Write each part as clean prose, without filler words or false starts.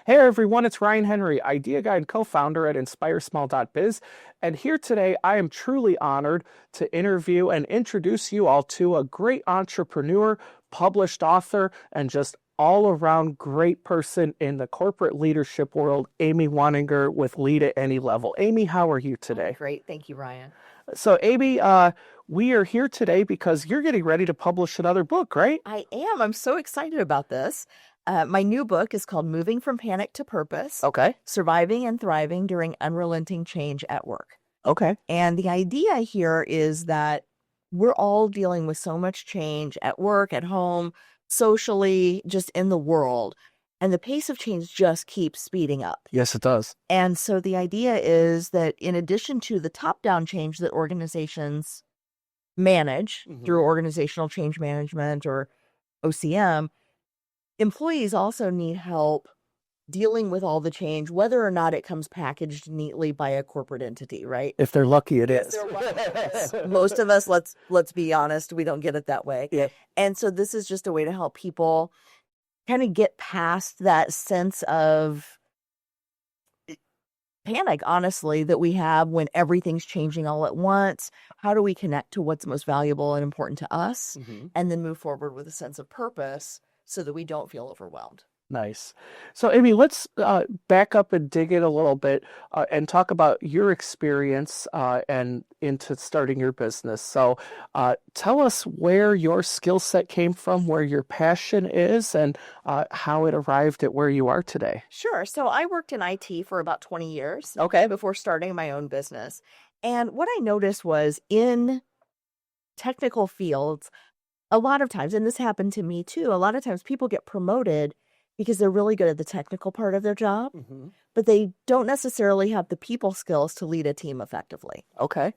Hey everyone, it's Ryan Henry, idea guy and co-founder at INSPIREsmall.biz. And here today, I am truly honored to interview and introduce you all to a great entrepreneur, published author, and just all-around great person in the corporate leadership world, Amy Waninger with Lead at Any Level. Amy, how are you today? Great. Thank you, Ryan. So Amy, we are here today because you're getting ready to publish another book, right? I am. I'm so excited about this. My new book is called Moving from Panic to Purpose, Okay. Surviving and Thriving During Unrelenting Change at Work. Okay. And the idea here is that we're all dealing with so much change at work, at home, socially, just in the world. And the pace of change just keeps speeding up. Yes, it does. And so the idea is that in addition to the top-down change that organizations manage through organizational change management or OCM, employees also need help dealing with all the change, whether or not it comes packaged neatly by a corporate entity, right? If they're lucky, it is. Most of us, let's be honest, we don't get it that way. Yeah. And so this is just a way to help people kind of get past that sense of panic, honestly, that we have when everything's changing all at once. How do we connect to what's most valuable and important to us and then move forward with a sense of purpose so that we don't feel overwhelmed? Nice. So, Amy, let's back up and dig in a little bit and talk about your experience and into starting your business. So, tell us where your skill set came from, where your passion is, and how it arrived at where you are today. Sure. So I worked in IT for about 20 years Okay. before starting my own business. And what I noticed was in technical fields, a lot of times, and this happened to me too, a lot of times people get promoted because they're really good at the technical part of their job, but they don't necessarily have the people skills to lead a team effectively. Okay.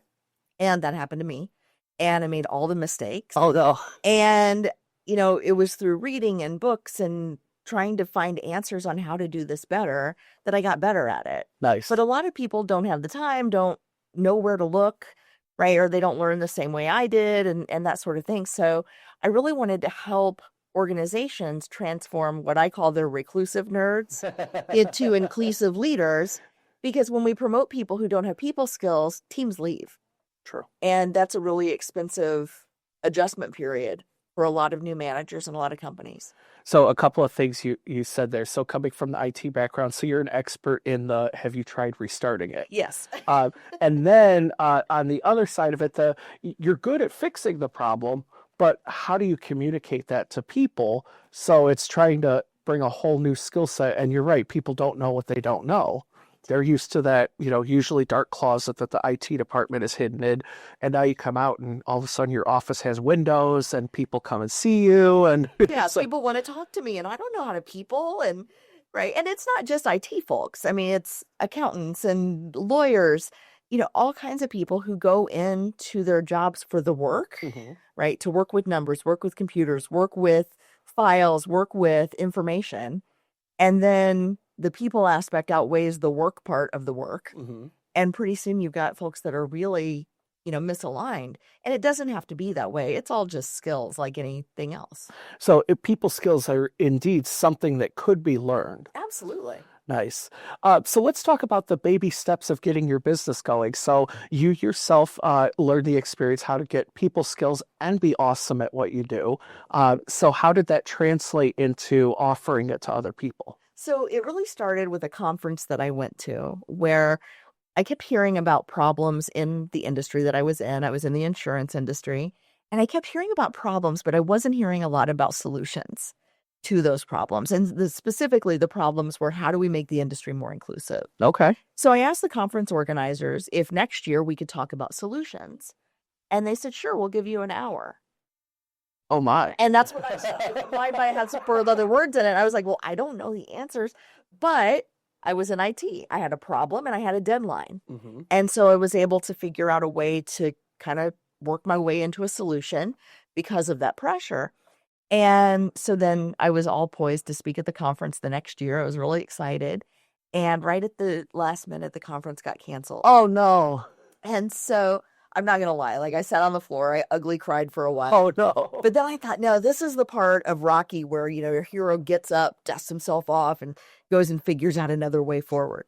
And that happened to me. And I made all the mistakes. Oh, no. And, it was through reading and books and trying to find answers on how to do this better that I got better at it. Nice. But a lot of people don't have the time, don't know where to look, right? Or they don't learn the same way I did and that sort of thing. So I really wanted to help organizations transform what I call their reclusive nerds into inclusive leaders, because when we promote people who don't have people skills, teams leave. True. And that's a really expensive adjustment period for a lot of new managers and a lot of companies. So a couple of things you said there. So coming from the IT background, so you're an expert in the have you tried restarting it? Yes. And then on the other side of it, you're good at fixing the problem, but how do you communicate that to people? So it's trying to bring a whole new skill set. And you're right, people don't know what they don't know. They're used to that, usually dark closet that the IT department is hidden in. And now you come out and all of a sudden your office has windows and people come and see you. And yeah, people want to talk to me and I don't know how to people. And right. And it's not just IT folks. I mean, it's accountants and lawyers, all kinds of people who go into their jobs for the work, right? To work with numbers, work with computers, work with files, work with information. And then the people aspect outweighs the work part of the work. And pretty soon you've got folks that are really, misaligned. And it doesn't have to be that way. It's all just skills like anything else. So people skills are indeed something that could be learned. Absolutely. Nice. So let's talk about the baby steps of getting your business going. So you yourself learned the experience how to get people skills and be awesome at what you do. So how did that translate into offering it to other people? So it really started with a conference that I went to where I kept hearing about problems in the industry that I was in. I was in the insurance industry, and I kept hearing about problems, but I wasn't hearing a lot about solutions to those problems. And specifically, the problems were, how do we make the industry more inclusive? Okay. So I asked the conference organizers if next year we could talk about solutions. And they said, sure, we'll give you an hour. Oh, my. And that's what I replied by. I had some other words in it. I was like, well, I don't know the answers, but I was in IT. I had a problem and I had a deadline. And so I was able to figure out a way to kind of work my way into a solution because of that pressure. And so then I was all poised to speak at the conference the next year. I was really excited. And right at the last minute, the conference got canceled. Oh, no. And so I'm not gonna lie. Like I sat on the floor, I ugly cried for a while. Oh no. But then I thought, no, this is the part of Rocky where, your hero gets up, dusts himself off, and goes and figures out another way forward.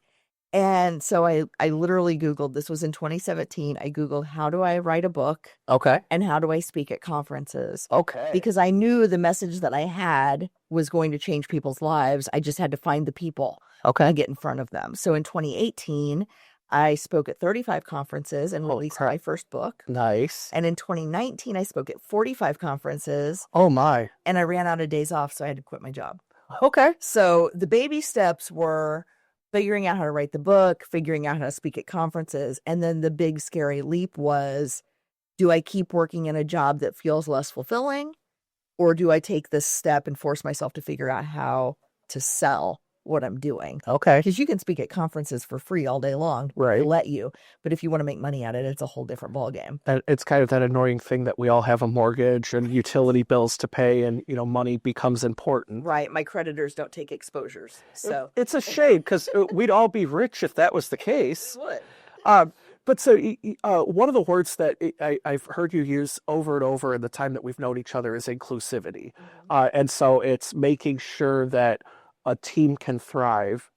And so I literally Googled, this was in 2017. I Googled, how do I write a book Okay. and how do I speak at conferences? Okay. Because I knew the message that I had was going to change people's lives. I just had to find the people Okay. and get in front of them. So in 2018, I spoke at 35 conferences and Holy released crap. my first book. Nice. And in 2019, I spoke at 45 conferences Oh my. and I ran out of days off, so I had to quit my job. Okay. So the baby steps were figuring out how to write the book, figuring out how to speak at conferences. And then the big scary leap was, do I keep working in a job that feels less fulfilling? Or do I take this step and force myself to figure out how to sell what I'm doing? Okay. Because you can speak at conferences for free all day long. Right. They let you. But if you want to make money at it, it's a whole different ballgame. And it's kind of that annoying thing that we all have a mortgage and utility bills to pay, and money becomes important. Right. My creditors don't take exposures. So It's a shame because we'd all be rich if that was the case. we would. But so one of the words that I've heard you use over and over in the time that we've known each other is inclusivity. And so it's making sure that a team can thrive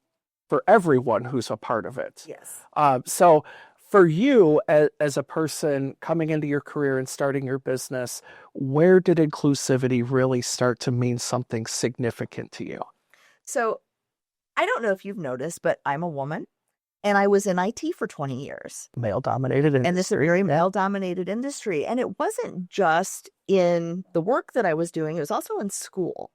for everyone who's a part of it. Yes. So for you as a person coming into your career and starting your business, where did inclusivity really start to mean something significant to you? So I don't know if you've noticed, but I'm a woman and I was in IT for 20 years. Male-dominated industry. And this is a very male-dominated industry. And it wasn't just in the work that I was doing, it was also in school.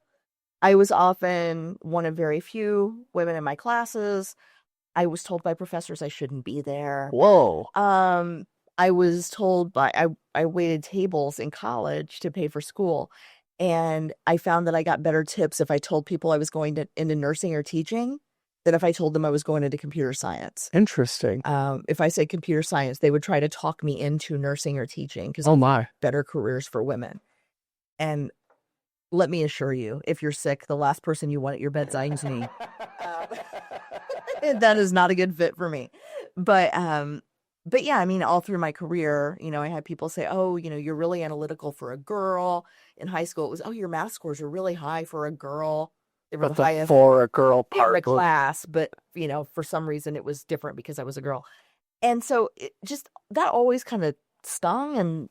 I was often one of very few women in my classes. I was told by professors I shouldn't be there. Whoa. I was told I waited tables in college to pay for school. And I found that I got better tips if I told people I was going into nursing or teaching than if I told them I was going into computer science. Interesting. If I said computer science, they would try to talk me into nursing or teaching because Oh my. better careers for women. And let me assure you, if you're sick, the last person you want at your bedside is me. That is not a good fit for me. But yeah, I mean, all through my career, I had people say, oh, you're really analytical for a girl. In high school, it was, oh, your math scores are really high for a girl. They were But the the highest for a girl in the part. class, but for some reason it was different because I was a girl. And so it just, that always kind of stung and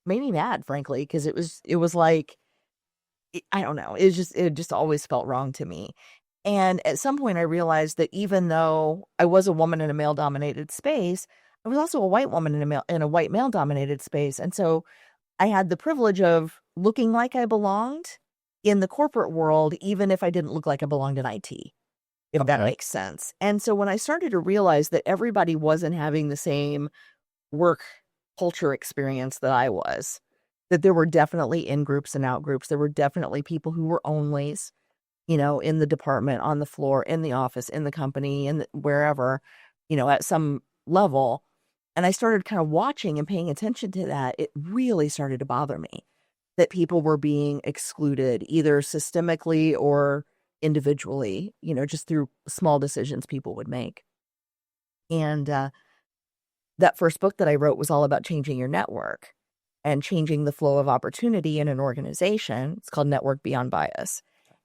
made me mad, frankly, because it was like, I don't know. It just always felt wrong to me. And at some point I realized that even though I was a woman in a male dominated space, I was also a white woman in a white male dominated space. And so I had the privilege of looking like I belonged in the corporate world, even if I didn't look like I belonged in IT, if that makes sense. And so when I started to realize that everybody wasn't having the same work culture experience that I was, that there were definitely in groups and out groups. There were definitely people who were onlys, in the department, on the floor, in the office, in the company, and wherever, at some level. And I started kind of watching and paying attention to that. It really started to bother me that people were being excluded either systemically or individually, just through small decisions people would make. And that first book that I wrote was all about changing your network and changing the flow of opportunity in an organization. It's called Network Beyond Bias.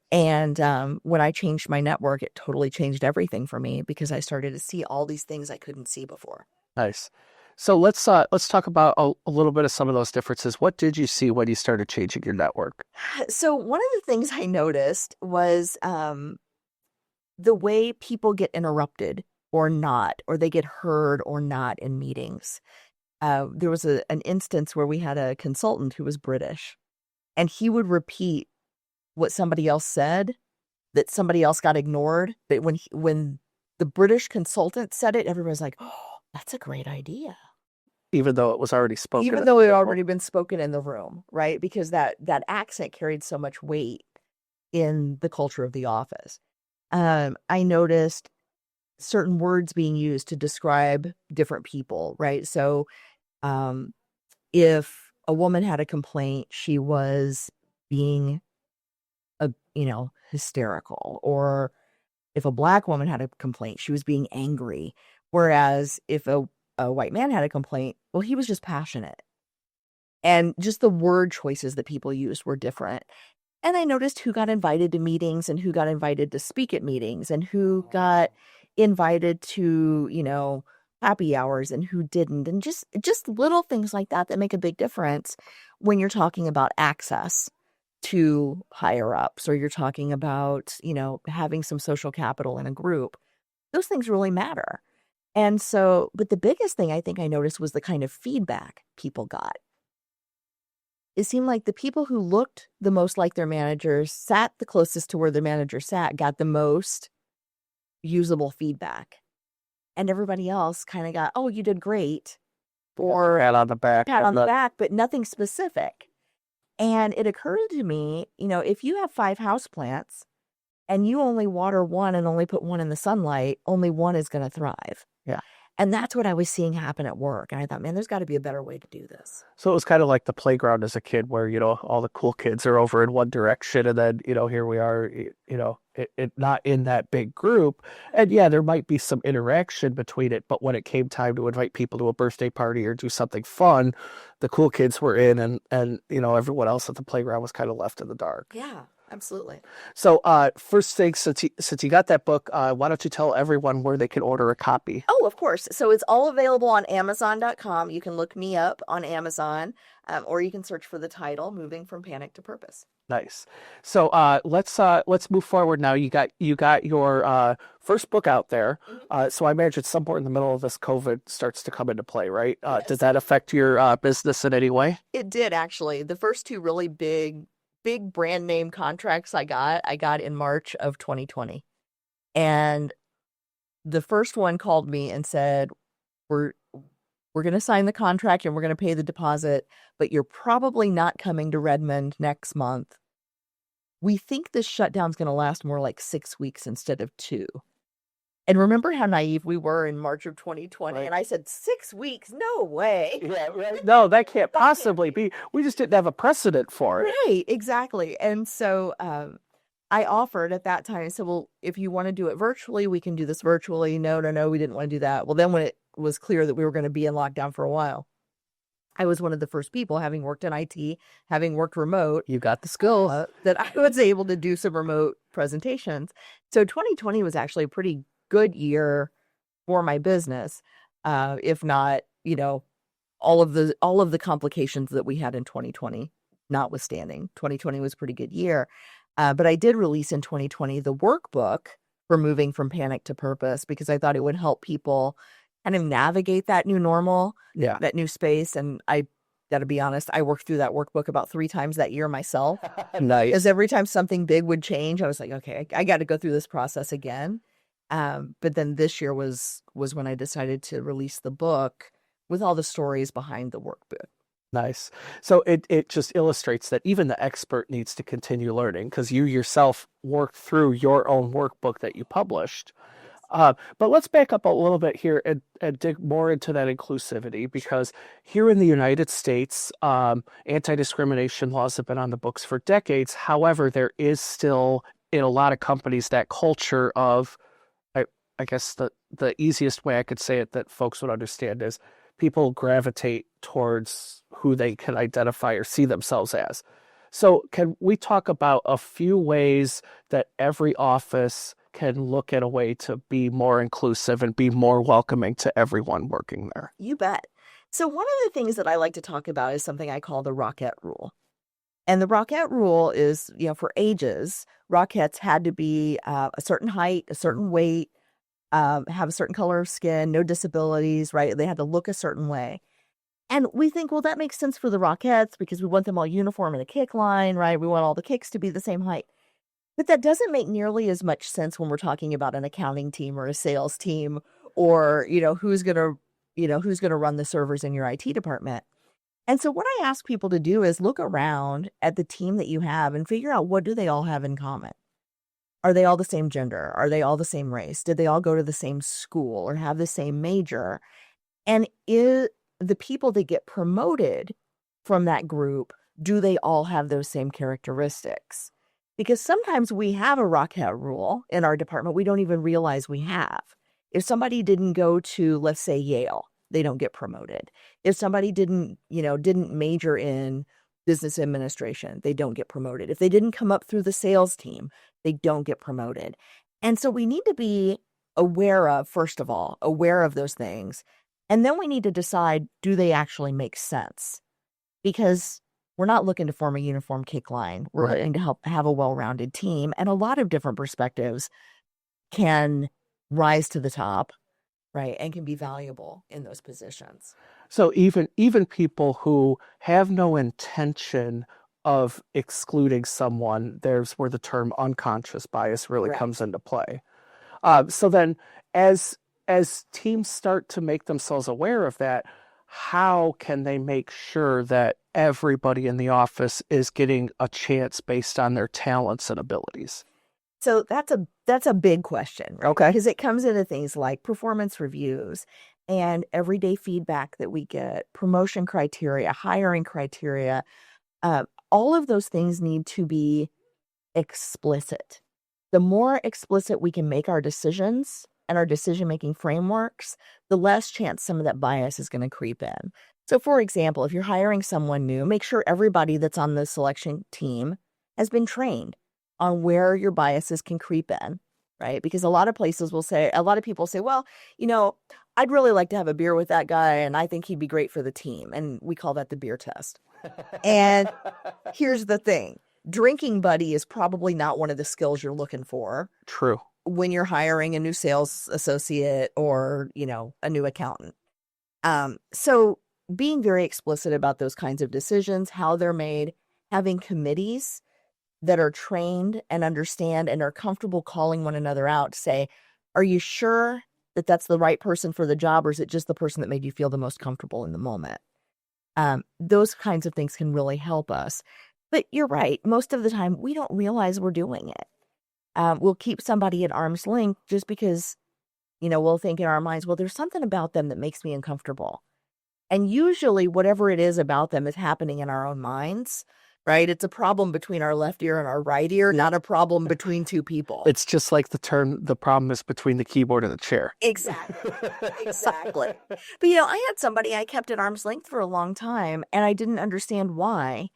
And when I changed my network, it totally changed everything for me because I started to see all these things I couldn't see before. Nice. So let's talk about a little bit of some of those differences. What did you see when you started changing your network? So one of the things I noticed was the way people get interrupted or not, or they get heard or not in meetings. There was an instance where we had a consultant who was British, and he would repeat what somebody else said, that somebody else got ignored. But when the British consultant said it, everyone's like, oh, that's a great idea. Even though it was already spoken. Even though it had already been spoken in the room, right? Because that accent carried so much weight in the culture of the office. I noticed certain words being used to describe different people, right? So if a woman had a complaint, she was being hysterical. Or if a Black woman had a complaint, she was being angry. Whereas if a a white man had a complaint. Well, he was just passionate. And just the word choices that people used were different. And I noticed who got invited to meetings and who got invited to speak at meetings and who got invited to, happy hours and who didn't. And just little things like that that make a big difference when you're talking about access to higher ups, or you're talking about, having some social capital in a group. Those things really matter. And so, but the biggest thing I think I noticed was the kind of feedback people got. It seemed like the people who looked the most like their managers, sat the closest to where the manager sat, got the most usable feedback. And everybody else kind of got, oh, you did great. Or Pat on the back. pat on the back, but nothing specific. And it occurred to me, if you have 5 houseplants and you only water one and only put one in the sunlight, only one is going to thrive. Yeah. And that's what I was seeing happen at work. And I thought, man, there's got to be a better way to do this. So it was kind of like the playground as a kid where, all the cool kids are over in one direction and then, here we are, it not in that big group. And yeah, there might be some interaction between it, but when it came time to invite people to a birthday party or do something fun, the cool kids were in and everyone else at the playground was kind of left in the dark. Yeah. Absolutely. So first thing, since you got that book, why don't you tell everyone where they can order a copy? Oh, of course. So it's all available on Amazon.com. You can look me up on Amazon, or you can search for the title, Moving from Panic to Purpose. Nice. So let's move forward now. You got your first book out there. So I imagine somewhere in the middle of this, COVID starts to come into play, right? Yes. Did that affect your business in any way? It did, actually. The first 2 really big brand name contracts I got in March of 2020. And the first one called me and said, we're going to sign the contract and we're going to pay the deposit, but you're probably not coming to Redmond next month. We think this shutdown's going to last more like 6 weeks instead of 2. And remember how naive we were in March of 2020? Right. And I said, 6 weeks? No way. Yeah, right. No, that can't possibly be. We just didn't have a precedent for it. Right, exactly. And so I offered at that time, I said, well, if you want to do it virtually, we can do this virtually. No, we didn't want to do that. Well, then when it was clear that we were going to be in lockdown for a while, I was one of the first people, having worked in IT, having worked remote. You got the skills. That I was able to do some remote presentations. So 2020 was actually a pretty good year for my business, if not, all of the complications that we had in 2020 notwithstanding. 2020 was a pretty good year. But I did release in 2020 the workbook for Moving from Panic to Purpose, because I thought it would help people kind of navigate that new normal, that new space. And I got to be honest, I worked through that workbook about 3 times that year myself. Nice. Because every time something big would change, I was like, okay, I got to go through this process again. But then this year was when I decided to release the book with all the stories behind the workbook. Nice. So it just illustrates that even the expert needs to continue learning, because you yourself worked through your own workbook that you published. But let's back up a little bit here and dig more into that inclusivity, because here in the United States, anti-discrimination laws have been on the books for decades. However, there is still in a lot of companies that culture of, I guess the easiest way I could say it that folks would understand is people gravitate towards who they can identify or see themselves as. So can we talk about a few ways that every office can look at a way to be more inclusive and be more welcoming to everyone working there? You bet. So one of the things that I like to talk about is something I call the Rockette Rule. And the Rockette Rule is, for ages, Rockettes had to be a certain height, a certain weight, have a certain color of skin, no disabilities, right? They had to look a certain way. And we think, well, that makes sense for the Rockettes because we want them all uniform in a kick line, right? We want all the kicks to be the same height. But that doesn't make nearly as much sense when we're talking about an accounting team or a sales team, or, who's going to run the servers in your IT department. And so what I ask people to do is look around at the team that you have and figure out, what do they all have in common? Are they all the same gender? Are they all the same race? Did they all go to the same school or have the same major? And is the people that get promoted from that group, do they all have those same characteristics? Because sometimes we have a Rockette Rule in our department we don't even realize we have. If somebody didn't go to, let's say, Yale, they don't get promoted. If somebody didn't major in business administration, they don't get promoted. If they didn't come up through the sales team, they don't get promoted. And so we need to be first of all, aware of those things. And then we need to decide, do they actually make sense? Because we're not looking to form a uniform cake line. We're Right. looking to help have a well-rounded team. And a lot of different perspectives can rise to the top, right? And can be valuable in those positions. So even people who have no intention of excluding someone, there's where the term unconscious bias really Correct. comes into play. So then, as teams start to make themselves aware of that, how can they make sure that everybody in the office is getting a chance based on their talents and abilities? So that's a big question, right? Okay. Because it comes into things like performance reviews and everyday feedback that we get, promotion criteria, hiring criteria. All of those things need to be explicit. The more explicit we can make our decisions and our decision-making frameworks, the less chance some of that bias is going to creep in. So, for example, if you're hiring someone new, make sure everybody that's on the selection team has been trained on where your biases can creep in, right? Because a lot of people say, well, I'd really like to have a beer with that guy and I think he'd be great for the team. And we call that the beer test. And here's the thing. Drinking buddy is probably not one of the skills you're looking for. True. When you're hiring a new sales associate or, a new accountant. So being very explicit about those kinds of decisions, how they're made, having committees that are trained and understand and are comfortable calling one another out to say, are you sure that that's the right person for the job, or is it just the person that made you feel the most comfortable in the moment? Those kinds of things can really help us. But you're right. Most of the time, we don't realize we're doing it. We'll keep somebody at arm's length just because, we'll think in our minds, well, there's something about them that makes me uncomfortable. And usually whatever it is about them is happening in our own minds, right? It's a problem between our left ear and our right ear, not a problem between two people. It's just like the problem is between the keyboard and the chair. Exactly. Exactly. But, I had somebody I kept at arm's length for a long time, and I didn't understand why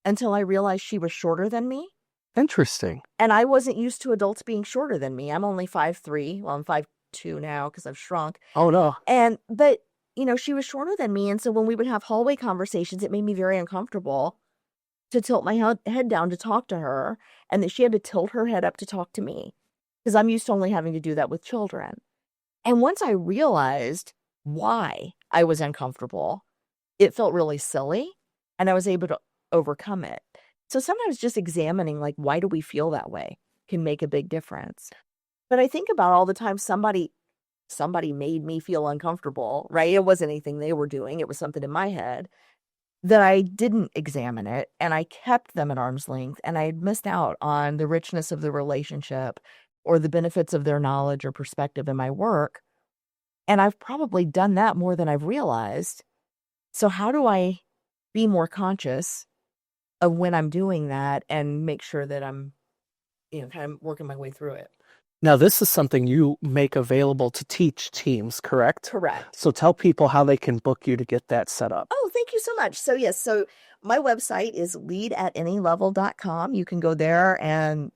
until I realized she was shorter than me. Interesting. And I wasn't used to adults being shorter than me. I'm only 5'3". Well, I'm 5'2" now because I've shrunk. Oh, no. But she was shorter than me. And so when we would have hallway conversations, it made me very uncomfortable to tilt my head down to talk to her, and that she had to tilt her head up to talk to me because I'm used to only having to do that with children. And once I realized why I was uncomfortable, it felt really silly, and I was able to overcome it. So sometimes just examining, like, why do we feel that way can make a big difference. But I think about all the time somebody made me feel uncomfortable, right? It wasn't anything they were doing. It was something in my head that I didn't examine it, and I kept them at arm's length, and I had missed out on the richness of the relationship or the benefits of their knowledge or perspective in my work. And I've probably done that more than I've realized. So how do I be more conscious of when I'm doing that and make sure that I'm, kind of working my way through it? Now, this is something you make available to teach teams, correct? Correct. So tell people how they can book you to get that set up. Oh, thank you so much. So yes, so my website is leadatanylevel.com. You can go there and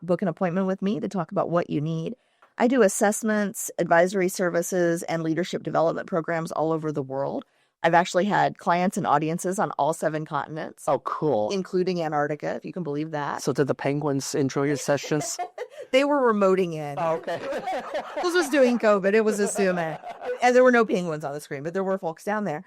book an appointment with me to talk about what you need. I do assessments, advisory services, and leadership development programs all over the world. I've actually had clients and audiences on all 7 continents. Oh, cool. Including Antarctica, if you can believe that. So did the penguins enjoy your sessions? They were remoting in. Oh, okay. This was doing COVID. It was assuming. And there were no penguins on the screen, but there were folks down there.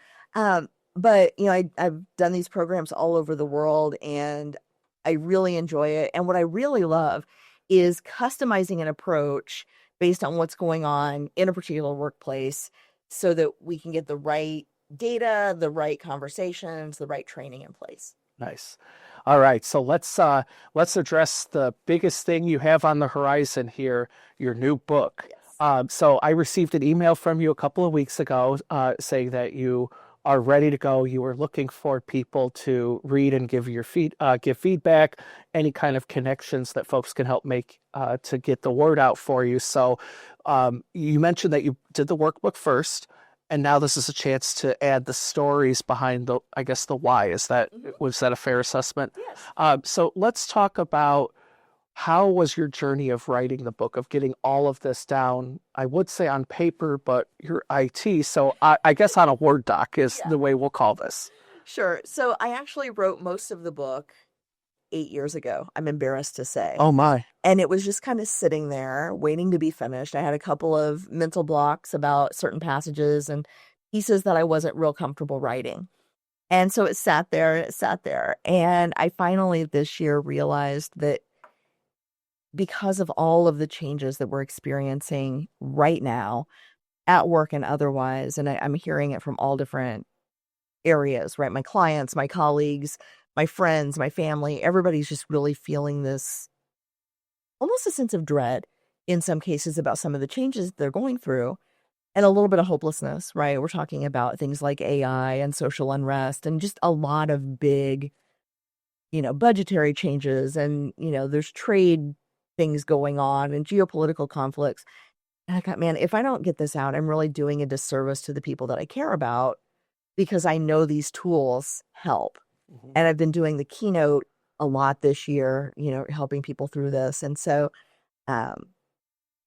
But, I've done these programs all over the world, and I really enjoy it. And what I really love is customizing an approach based on what's going on in a particular workplace so that we can get the right data, the right conversations, the right training in place. Nice. All right, so let's address the biggest thing you have on the horizon here, your new book. Yes. So I received an email from you a couple of weeks ago saying that you are ready to go. You were looking for people to read and give give feedback, any kind of connections that folks can help make to get the word out for you. So you mentioned that you did the workbook first, And now this is a chance to add the stories behind the, I guess, the why. Was that a fair assessment? Yes. So let's talk about how was your journey of writing the book, of getting all of this down? I would say on paper, but you're IT, so I guess on a Word doc is Yeah. the way we'll call this. Sure. So I actually wrote most of the book 8 years ago, I'm embarrassed to say. Oh my. And it was just kind of sitting there waiting to be finished. I had a couple of mental blocks about certain passages and pieces that I wasn't real comfortable writing. And so it sat there and it sat there. And I finally this year realized that because of all of the changes that we're experiencing right now at work and otherwise, and I'm hearing it from all different areas, right? My clients, my colleagues, my friends, my family, everybody's just really feeling this almost a sense of dread in some cases about some of the changes they're going through and a little bit of hopelessness, right? We're talking about things like AI and social unrest and just a lot of big, budgetary changes and, there's trade things going on and geopolitical conflicts. And I thought, man, if I don't get this out, I'm really doing a disservice to the people that I care about because I know these tools help. Mhm. And I've been doing the keynote a lot this year, helping people through this. And so um,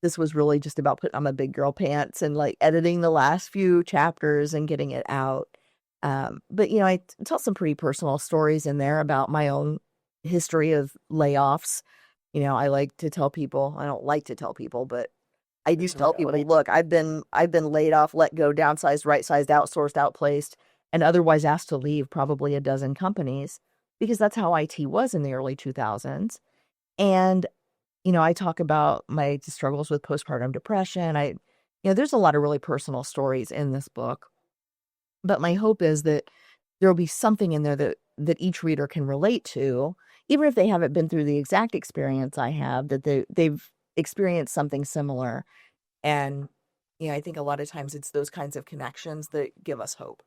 this was really just about putting on my big girl pants and like editing the last few chapters and getting it out. But, I tell some pretty personal stories in there about my own history of layoffs. I like to tell people, I don't like to tell people, but I do tell people, look, I've been laid off, let go, downsized, right-sized, outsourced, outplaced, and otherwise asked to leave probably a dozen companies because that's how IT was in the early 2000s. And, I talk about my struggles with postpartum depression. There's a lot of really personal stories in this book, but my hope is that there'll be something in there that each reader can relate to, even if they haven't been through the exact experience I have, that they've experienced something similar. And, I think a lot of times it's those kinds of connections that give us hope.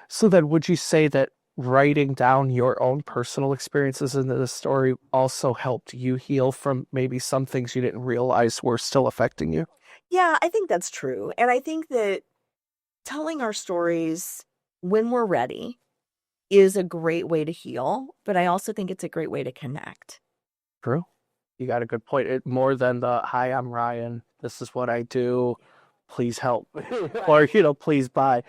So then, would you say that writing down your own personal experiences into the story also helped you heal from maybe some things you didn't realize were still affecting you? Yeah, I think that's true. And I think that telling our stories when we're ready is a great way to heal, but I also think it's a great way to connect. True. You got a good point. More than the "Hi, I'm Ryan. This is what I do. Please help," or "Please buy."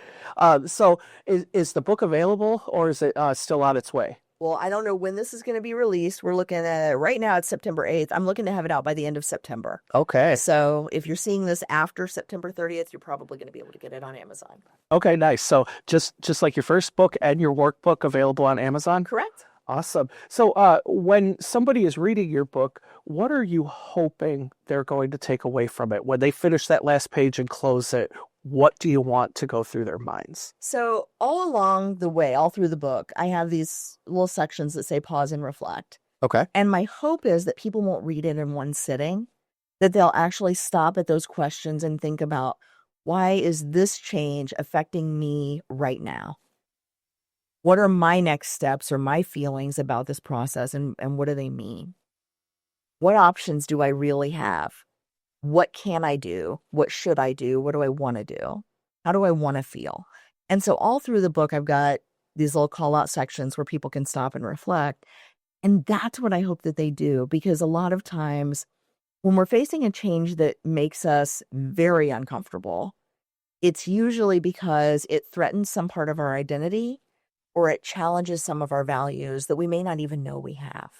So, is the book available, or is it still on its way? Well, I don't know when this is going to be released. We're looking at right now it's September 8th. I'm looking to have it out by the end of September. Okay. So if you're seeing this after September 30th, you're probably going to be able to get it on Amazon. Okay, nice. So just like your first book and your workbook available on Amazon? Correct? Awesome. So when somebody is reading your book, what are you hoping they're going to take away from it? When they finish that last page and close it, what do you want to go through their minds? So all along the way, all through the book, I have these little sections that say pause and reflect. Okay. And my hope is that people won't read it in one sitting, that they'll actually stop at those questions and think about, why is this change affecting me right now? What are my next steps or my feelings about this process and what do they mean? What options do I really have? What can I do? What should I do? What do I want to do? How do I want to feel? And so all through the book, I've got these little call out sections where people can stop and reflect. And that's what I hope that they do, because a lot of times when we're facing a change that makes us very uncomfortable, it's usually because it threatens some part of our identity or it challenges some of our values that we may not even know we have.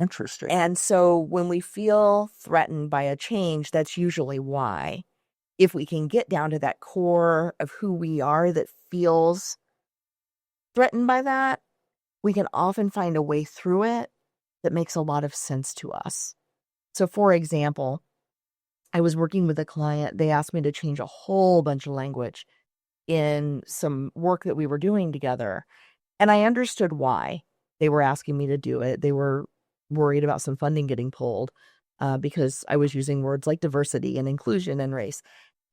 Interesting. And so when we feel threatened by a change, that's usually why. If we can get down to that core of who we are that feels threatened by that, we can often find a way through it that makes a lot of sense to us. So for example, I was working with a client. They asked me to change a whole bunch of language in some work that we were doing together. And I understood why they were asking me to do it. They were worried about some funding getting pulled because I was using words like diversity and inclusion and race.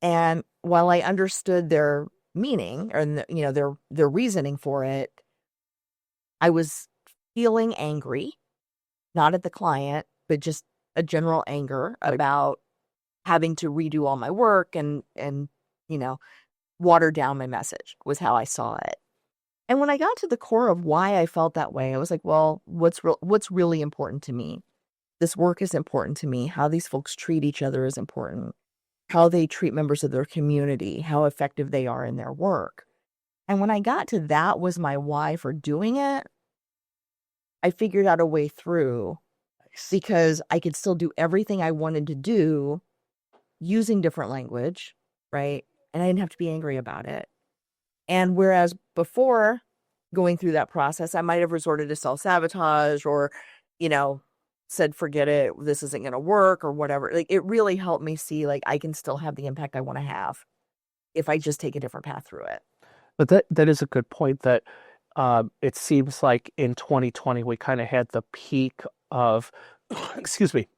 And while I understood their meaning and their reasoning for it, I was feeling angry, not at the client, but just a general anger about having to redo all my work and you know watered down my message, was how I saw it. And when I got to the core of why I felt that way, I was like, well, what's really important to me? This work is important to me. How these folks treat each other is important. How they treat members of their community, how effective they are in their work. And when I got to that was my why for doing it, I figured out a way through because I could still do everything I wanted to do using different language, right? And I didn't have to be angry about it. And whereas before going through that process, I might have resorted to self-sabotage or, you know, said, forget it, this isn't going to work or whatever. Like, it really helped me see, like, I can still have the impact I want to have if I just take a different path through it. But that is a good point that it seems like in 2020 we kind of had the peak of, excuse me,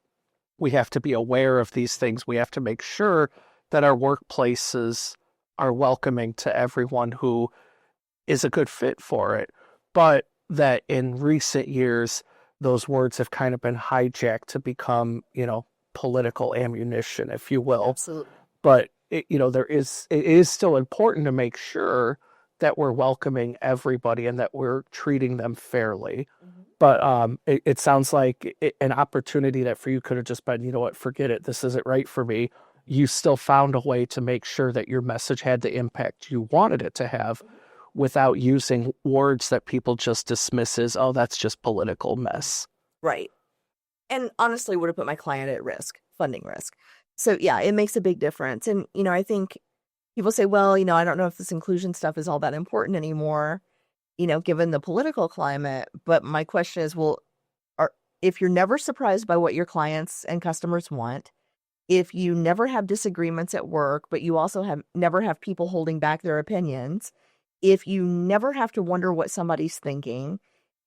we have to be aware of these things. We have to make sure that our workplaces are welcoming to everyone who is a good fit for it. But that in recent years, those words have kind of been hijacked to become, political ammunition, if you will. Absolutely. But it is still important to make sure that we're welcoming everybody and that we're treating them fairly. Mm-hmm. But it sounds like an opportunity that for you could have just been, you know what, forget it, this isn't right for me. You still found a way to make sure that your message had the impact you wanted it to have without using words that people just dismiss as, oh, that's just political mess. Right. And honestly, would have put my client at risk, funding risk. So yeah, it makes a big difference. And, I think people say, well, I don't know if this inclusion stuff is all that important anymore, given the political climate. But my question is, well, if you're never surprised by what your clients and customers want, if you never have disagreements at work, but you also never have people holding back their opinions, if you never have to wonder what somebody's thinking,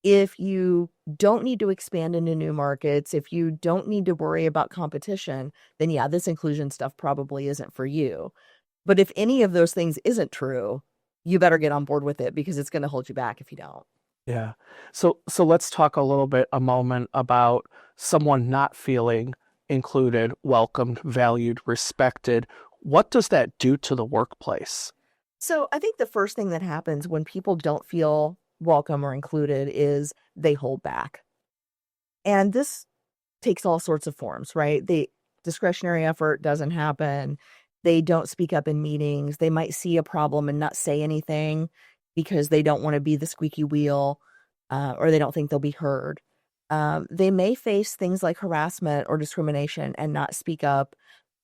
if you don't need to expand into new markets, if you don't need to worry about competition, then yeah, this inclusion stuff probably isn't for you. But if any of those things isn't true, you better get on board with it because it's going to hold you back if you don't. Yeah. So let's talk a moment about someone not feeling included, welcomed, valued, respected. What does that do to the workplace? So I think the first thing that happens when people don't feel welcome or included is they hold back. And this takes all sorts of forms, right? The discretionary effort doesn't happen. They don't speak up in meetings. They might see a problem and not say anything because they don't want to be the squeaky wheel, or they don't think they'll be heard. They may face things like harassment or discrimination and not speak up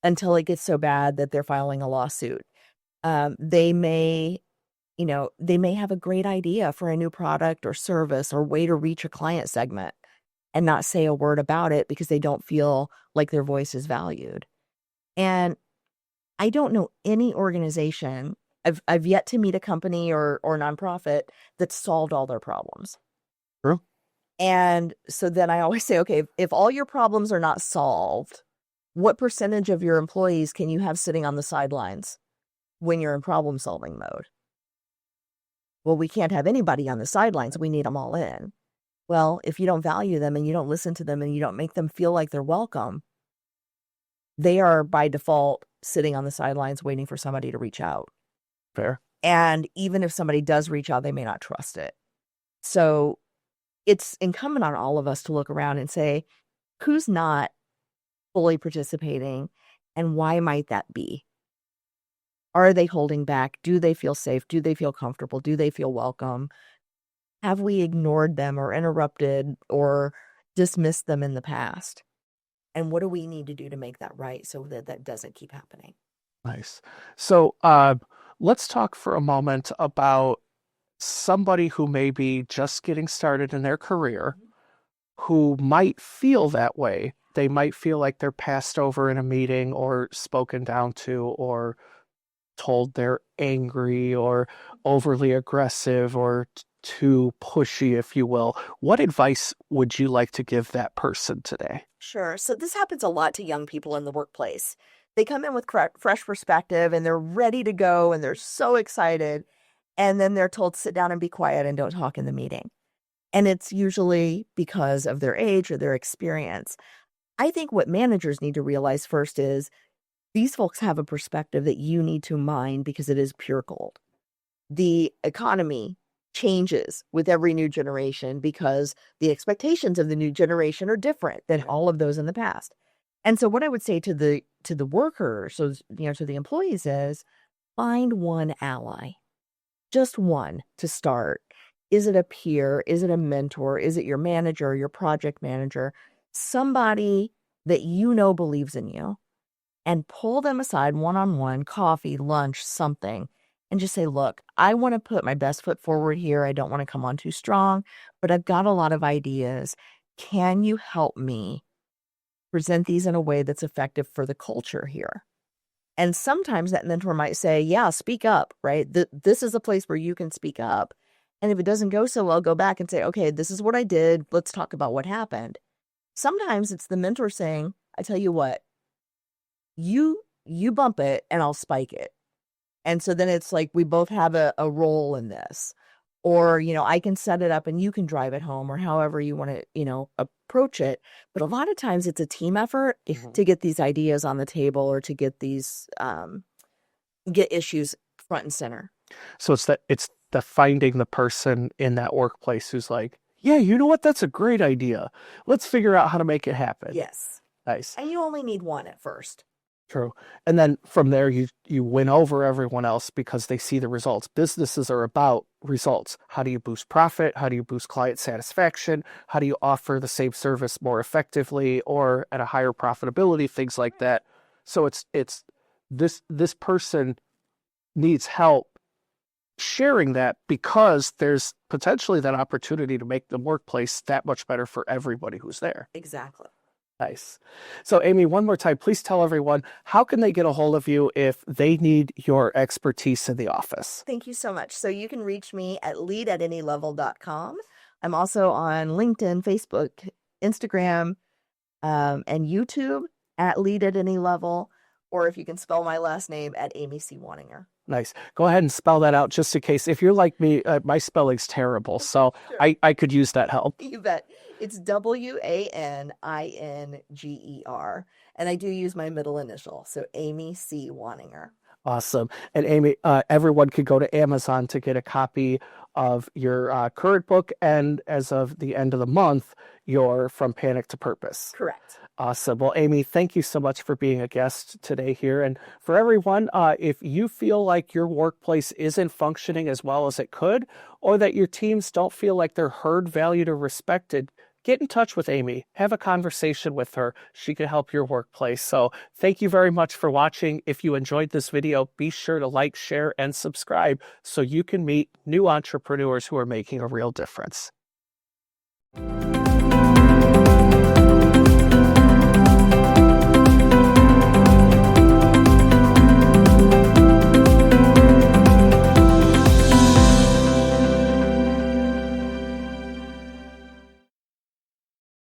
until it gets so bad that they're filing a lawsuit. They may have a great idea for a new product or service or way to reach a client segment and not say a word about it because they don't feel like their voice is valued. And I don't know any organization, I've yet to meet a company or nonprofit that solved all their problems. True. And so then I always say, okay, if all your problems are not solved, what percentage of your employees can you have sitting on the sidelines when you're in problem solving mode? Well, we can't have anybody on the sidelines. We need them all in. Well, if you don't value them and you don't listen to them and you don't make them feel like they're welcome, they are by default sitting on the sidelines waiting for somebody to reach out. Fair. And even if somebody does reach out, they may not trust it. So it's incumbent on all of us to look around and say, who's not fully participating and why might that be? Are they holding back? Do they feel safe? Do they feel comfortable? Do they feel welcome? Have we ignored them or interrupted or dismissed them in the past? And what do we need to do to make that right so that that doesn't keep happening? Nice. So let's talk for a moment about somebody who may be just getting started in their career, who might feel that way. They might feel like they're passed over in a meeting or spoken down to or told they're angry or overly aggressive or too pushy, if you will. What advice would you like to give that person today? Sure. So this happens a lot to young people in the workplace. They come in with fresh perspective and they're ready to go and they're so excited. And then they're told, sit down and be quiet and don't talk in the meeting. And it's usually because of their age or their experience. I think what managers need to realize first is These folks have a perspective that you need to mine because it is pure gold. The economy changes with every new generation because the expectations of the new generation are different than all of those in the past. And so what I would say to the workers, so to the employees, is find one ally, just one to start. Is it a peer? Is it a mentor? Is it your manager, your project manager? Somebody that believes in you, and pull them aside one-on-one, coffee, lunch, something, and just say, look, I want to put my best foot forward here. I don't want to come on too strong, but I've got a lot of ideas. Can you help me present these in a way that's effective for the culture here? And sometimes that mentor might say, yeah, speak up, right? This is a place where you can speak up. And if it doesn't go so well, go back and say, okay, this is what I did. Let's talk about what happened. Sometimes it's the mentor saying, I tell you what, you bump it and I'll spike it. And so then it's like we both have a role in this. Or, I can set it up and you can drive it home, or however you want to, approach it. But a lot of times it's a team effort to get these ideas on the table, or to get these get issues front and center. So it's the finding the person in that workplace who's like, yeah, you know what? That's a great idea. Let's figure out how to make it happen. Yes. Nice. And you only need one at first. True. And then from there, you win over everyone else because they see the results. Businesses are about results. How do you boost profit? How do you boost client satisfaction? How do you offer the same service more effectively or at a higher profitability? Things like that. So it's this person needs help sharing that because there's potentially that opportunity to make the workplace that much better for everybody who's there. Exactly. Nice. So, Amy, one more time, please tell everyone, how can they get a hold of you if they need your expertise in the office? Thank you so much. So you can reach me at leadatanylevel.com. I'm also on LinkedIn, Facebook, Instagram, and YouTube at Lead at Any Level, or if you can spell my last name, at Amy C. Waninger. Nice. Go ahead and spell that out just in case. If you're like me, my spelling's terrible, so Sure. I could use that help. You bet. It's Waninger. And I do use my middle initial, so Amy C. Waninger. Awesome. And Amy, everyone could go to Amazon to get a copy of your current book, and as of the end of the month, your From Panic to Purpose. Correct. Awesome. Well, Amy, thank you so much for being a guest today here. And for everyone, if you feel like your workplace isn't functioning as well as it could, or that your teams don't feel like they're heard, valued, or respected, get in touch with Amy. Have a conversation with her. She can help your workplace. So thank you very much for watching. If you enjoyed this video, be sure to like, share, and subscribe so you can meet new entrepreneurs who are making a real difference.